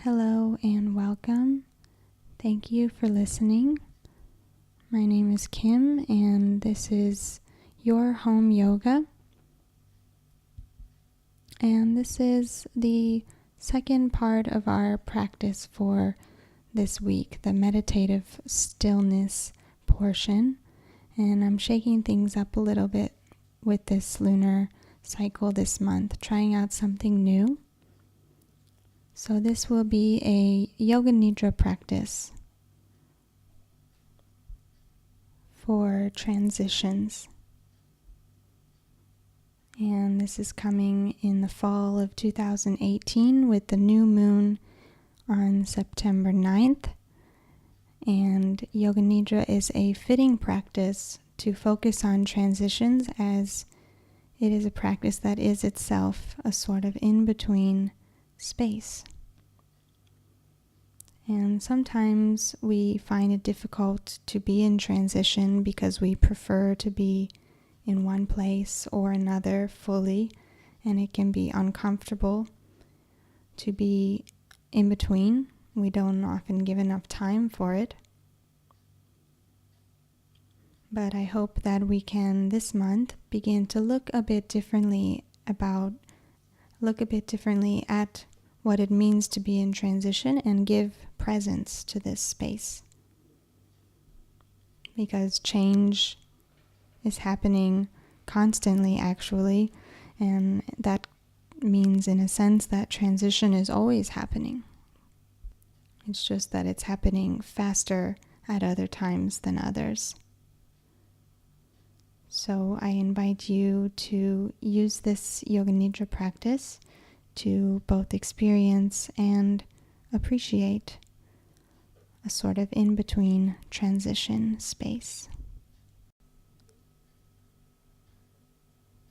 Hello and welcome. Thank you for listening. My name is Kim and this is Your Home Yoga. And this is the second part of our practice for this week, the meditative stillness portion. And I'm shaking things up a little bit with this lunar cycle this month, trying out something new. So this will be a Yoga Nidra practice for transitions. And this is coming in the fall of 2018 with the new moon on September 9th. And Yoga Nidra is a fitting practice to focus on transitions, as it is a practice that is itself a sort of in-between space. And sometimes we find it difficult to be in transition because we prefer to be in one place or another fully, and it can be uncomfortable to be in between. We don't often give enough time for it. But I hope that we can this month begin to look a bit differently at what it means to be in transition and give presence to this space. Because change is happening constantly, actually, and that means, in a sense, that transition is always happening. It's just that it's happening faster at other times than others. So I invite you to use this Yoga Nidra practice to both experience and appreciate a sort of in-between transition space.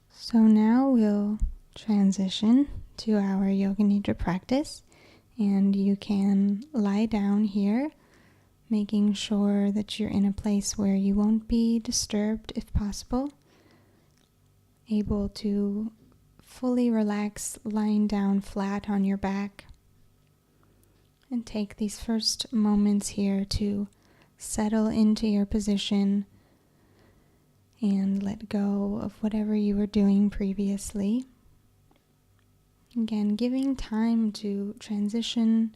So now we'll transition to our Yoga Nidra practice, and you can lie down here, making sure that you're in a place where you won't be disturbed if possible, able to fully relax lying down flat on your back, and take these first moments here to settle into your position and let go of whatever you were doing previously. Again, giving time to transitioning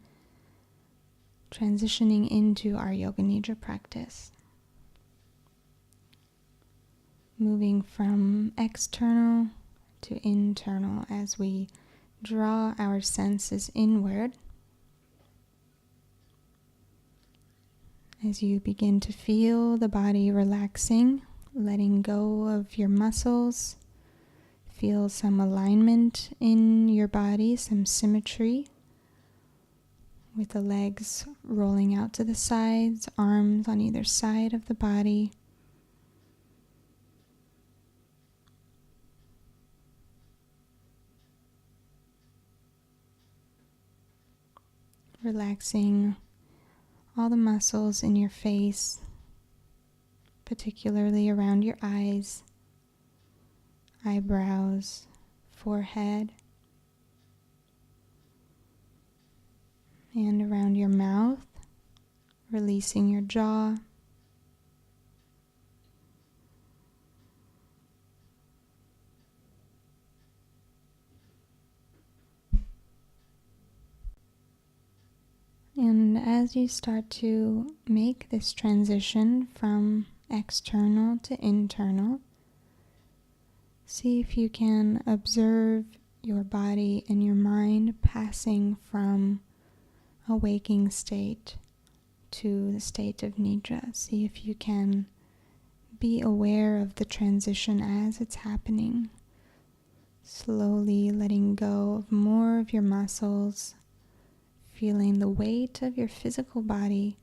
into our Yoga Nidra practice. Moving from external to internal as we draw our senses inward. As you begin to feel the body relaxing, letting go of your muscles, feel some alignment in your body, some symmetry, with the legs rolling out to the sides, arms on either side of the body. Relaxing all the muscles in your face, particularly around your eyes, eyebrows, forehead, and around your mouth, releasing your jaw. And as you start to make this transition from external to internal, see if you can observe your body and your mind passing from a waking state to the state of Nidra. See if you can be aware of the transition as it's happening, slowly letting go of more of your muscles, feeling the weight of your physical body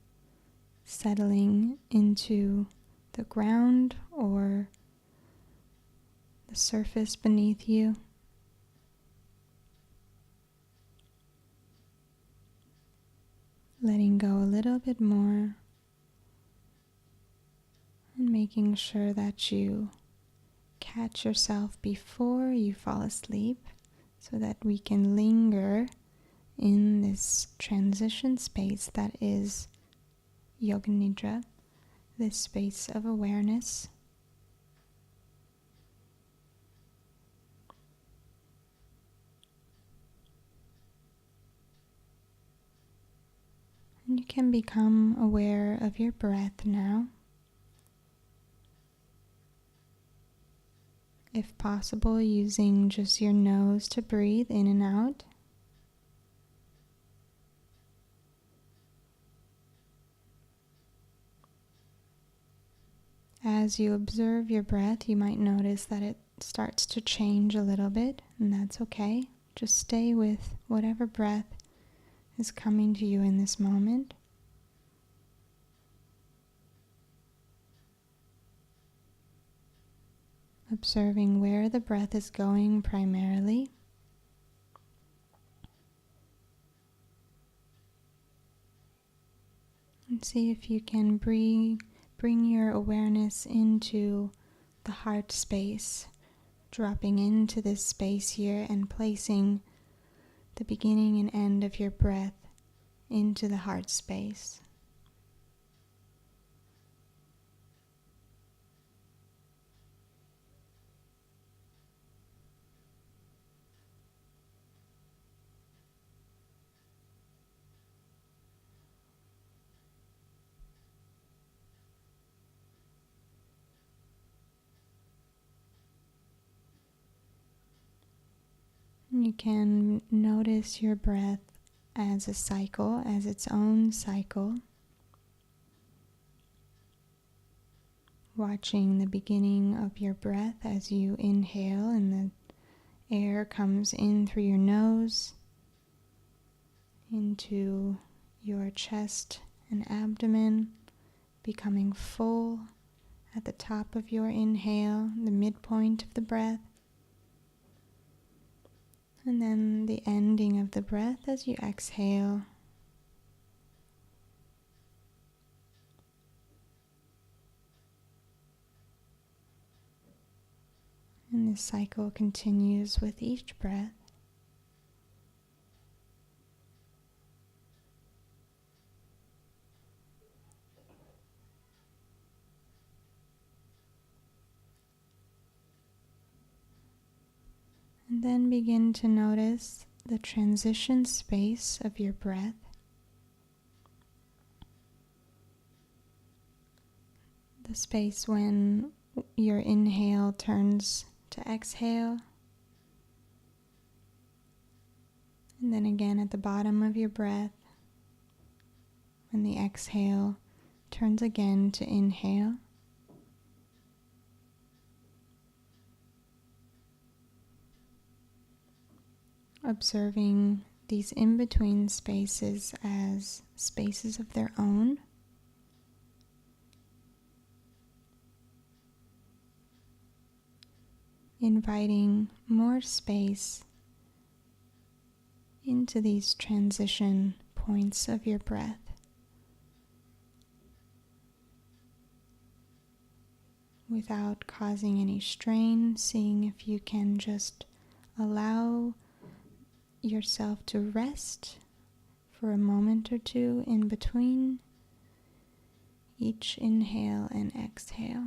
settling into the ground or the surface beneath you. Letting go a little bit more and making sure that you catch yourself before you fall asleep so that we can linger in this transition space that is Yoga Nidra, this space of awareness. And you can become aware of your breath now. If possible, using just your nose to breathe in and out. As you observe your breath, you might notice that it starts to change a little bit, and that's okay. Just stay with whatever breath is coming to you in this moment. Observing where the breath is going primarily. And see if you can bring your awareness into the heart space, dropping into this space here and placing the beginning and end of your breath into the heart space. You can notice your breath as a cycle, as its own cycle. Watching the beginning of your breath as you inhale and the air comes in through your nose into your chest and abdomen, becoming full at the top of your inhale, the midpoint of the breath. And then the ending of the breath as you exhale. And this cycle continues with each breath. And then begin to notice the transition space of your breath. The space when your inhale turns to exhale. And then again at the bottom of your breath, when the exhale turns again to inhale. Observing these in-between spaces as spaces of their own. Inviting more space into these transition points of your breath. Without causing any strain, seeing if you can just allow yourself to rest for a moment or two in between each inhale and exhale.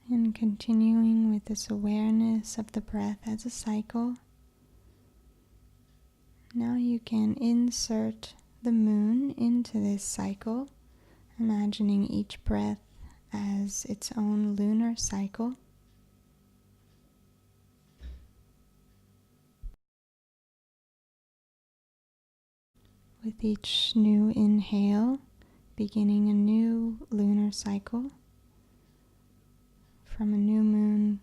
And continuing with this awareness of the breath as a cycle, now you can insert the moon into this cycle, imagining each breath as its own lunar cycle. With each new inhale, beginning a new lunar cycle from a new moon,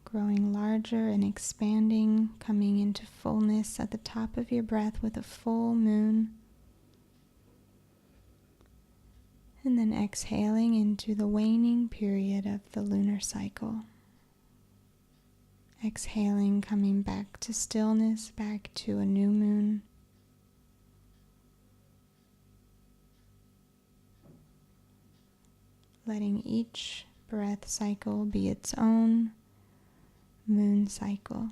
growing larger and expanding, coming into fullness at the top of your breath with a full moon. And then exhaling into the waning period of the lunar cycle. Exhaling, coming back to stillness, back to a new moon. Letting each breath cycle be its own moon cycle.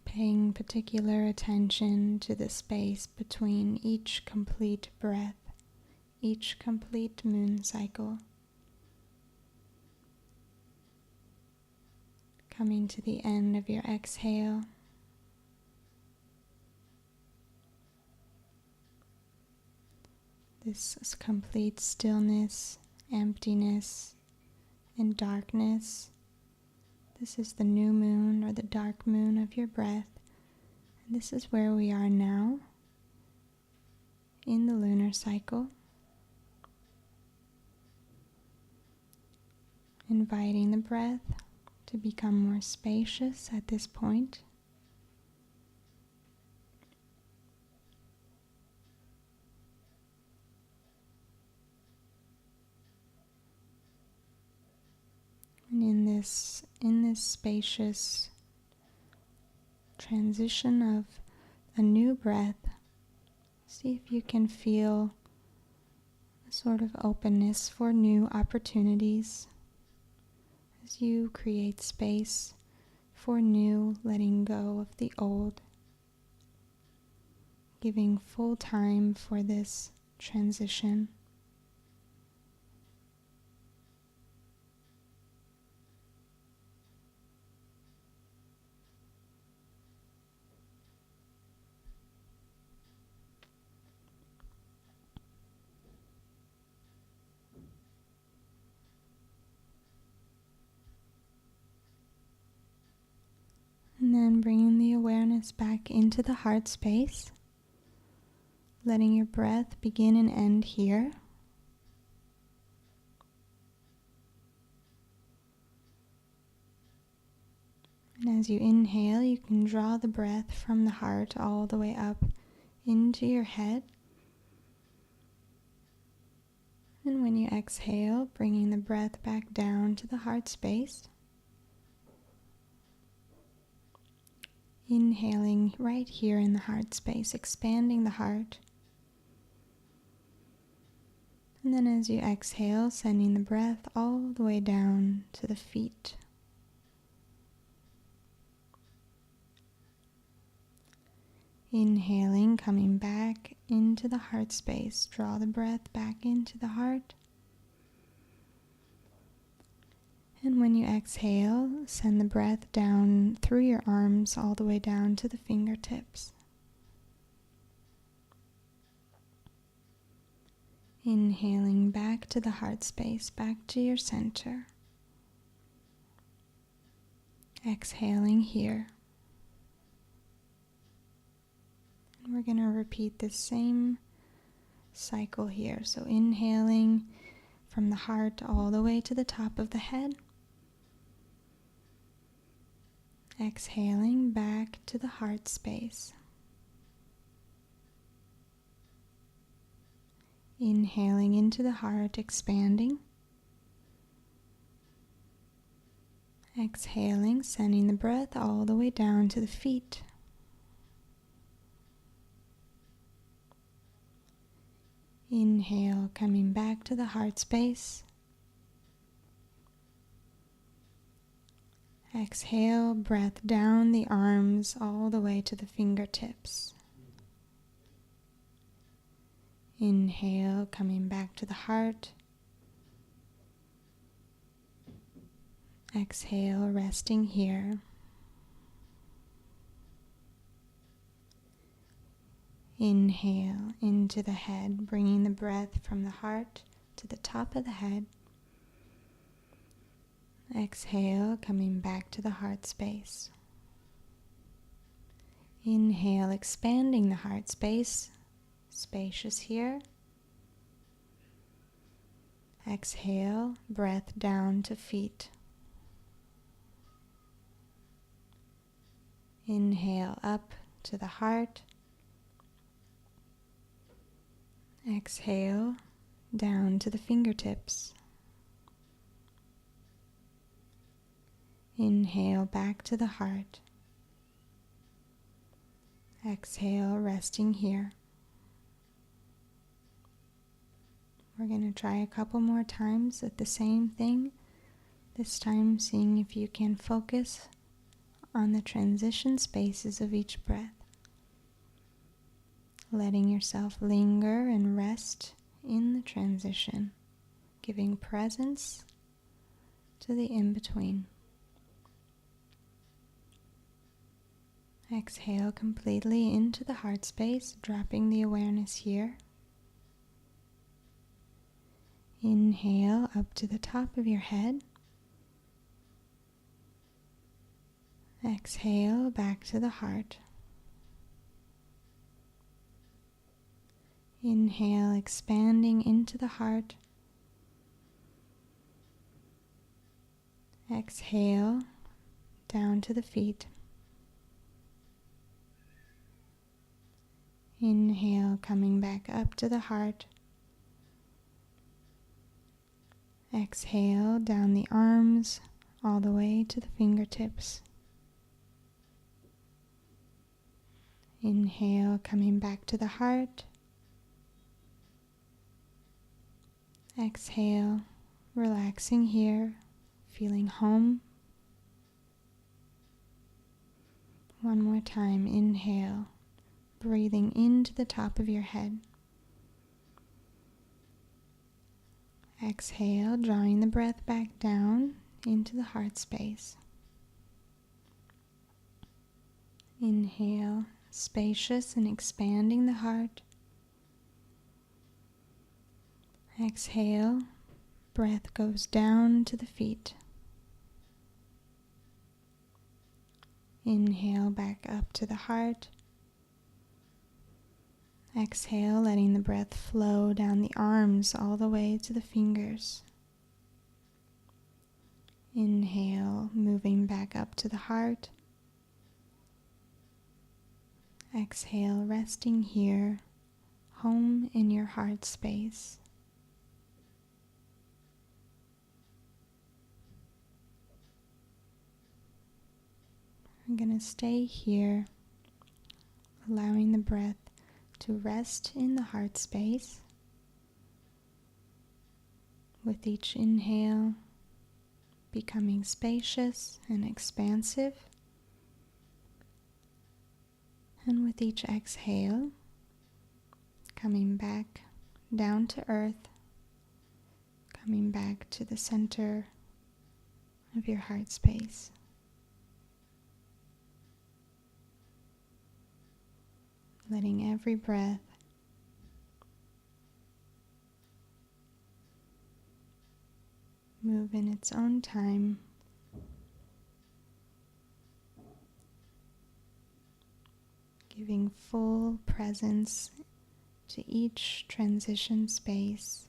Paying particular attention to the space between each complete breath, each complete moon cycle. Coming to the end of your exhale. This is complete stillness, emptiness, and darkness. This is the new moon or the dark moon of your breath. And this is where we are now in the lunar cycle. Inviting the breath to become more spacious at this point. And in this spacious transition of a new breath, see if you can feel a sort of openness for new opportunities as you create space for new, letting go of the old, giving full time for this transition. And then bringing the awareness back into the heart space, letting your breath begin and end here. And as you inhale, you can draw the breath from the heart all the way up into your head. And when you exhale, bringing the breath back down to the heart space. Inhaling right here in the heart space, expanding the heart. And then as you exhale, sending the breath all the way down to the feet. Inhaling, coming back into the heart space. Draw the breath back into the heart. And when you exhale, send the breath down through your arms all the way down to the fingertips. Inhaling back to the heart space, back to your center. Exhaling here. And we're going to repeat the same cycle here. So inhaling from the heart all the way to the top of the head. Exhaling back to the heart space. Inhaling into the heart, expanding. Exhaling, sending the breath all the way down to the feet. Inhale, coming back to the heart space. Exhale, breath down the arms all the way to the fingertips. Inhale, coming back to the heart. Exhale, resting here. Inhale into the head, bringing the breath from the heart to the top of the head. Exhale, coming back to the heart space. Inhale, expanding the heart space, spacious here. Exhale, breath down to feet. Inhale, up to the heart. Exhale, down to the fingertips. Inhale, back to the heart. Exhale, resting here. We're going to try a couple more times at the same thing, this time seeing if you can focus on the transition spaces of each breath, letting yourself linger and rest in the transition, giving presence to the in-between. Exhale completely into the heart space, dropping the awareness here. Inhale up to the top of your head. Exhale back to the heart. Inhale, expanding into the heart. Exhale, down to the feet. Inhale, coming back up to the heart. Exhale, down the arms, all the way to the fingertips. Inhale, coming back to the heart. Exhale, relaxing here, feeling home. One more time, inhale, breathing into the top of your head. Exhale, drawing the breath back down into the heart space. Inhale, spacious and expanding the heart. Exhale, breath goes down to the feet. Inhale, back up to the heart. Exhale, letting the breath flow down the arms all the way to the fingers. Inhale, moving back up to the heart. Exhale, resting here, home in your heart space. I'm going to stay here, allowing the breath to rest in the heart space. With each inhale, becoming spacious and expansive. And with each exhale, coming back down to earth, coming back to the center of your heart space. Letting every breath move in its own time. Giving full presence to each transition space.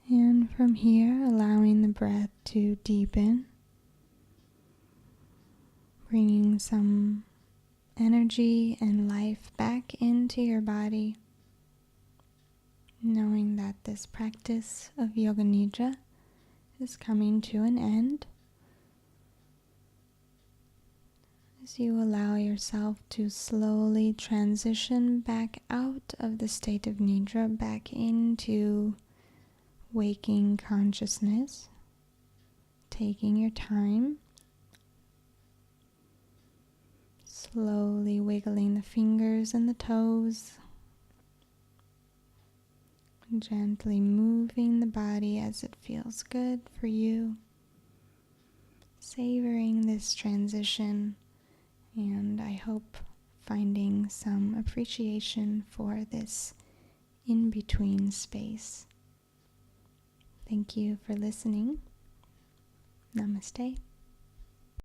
And from here, allowing the breath to deepen, bringing some energy and life back into your body, knowing that this practice of Yoga Nidra is coming to an end. As you allow yourself to slowly transition back out of the state of Nidra, back into waking consciousness, taking your time, slowly wiggling the fingers and the toes, gently moving the body as it feels good for you, savoring this transition, and I hope finding some appreciation for this in-between space. Thank you for listening. Namaste.